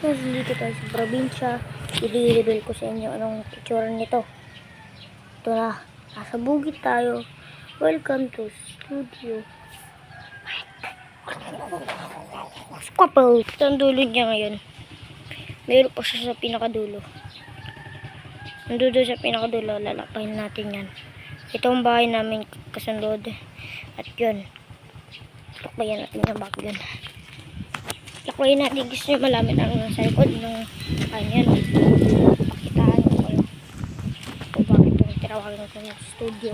Mas dito tayo sa probinsya. I-reveal ko sa inyo anong itsura nito. Ito na. Nasa bukid tayo. Welcome to studio. Squapple. Ito ang dulo niya ngayon. Mayroon pa siya sa pinakadulo. Nandun sa pinakadulo. Lalakayin natin yan. Ito ang bahay namin kasunod. At yun. Lakbayan natin yung back yun. Lakbayan natin. Gusto nyo malaman ang nasa likod ng kanyan. Pakitaan ko kayo. Kung bakit itong tinawagan ko ng studio.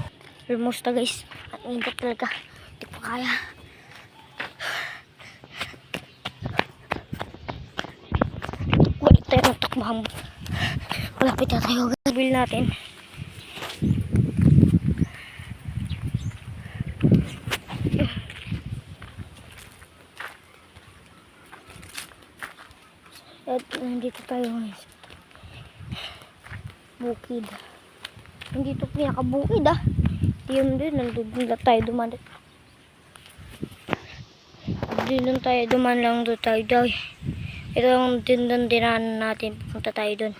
Almost na guys. At ingat talaga. Hindi pa kaya. Balik tayo ng takbahang. Malapit na tayo. Gabil natin. At nandito tayo ngayon. Bukid. Nandito pinakabukid ah. Yun din. Nandun lang tayo duman. Doon tayo duman lang doon tayo daw. Ito ang dinanan natin. Pupunta tayo doon.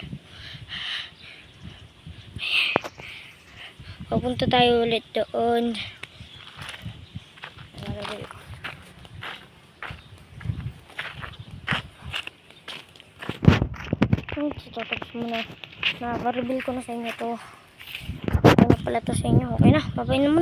Pupunta tayo ulit doon. Tapos muna. Naka-reveal ko na sa inyo to. Ano pala to sa inyo. Okay na. Babay na muna.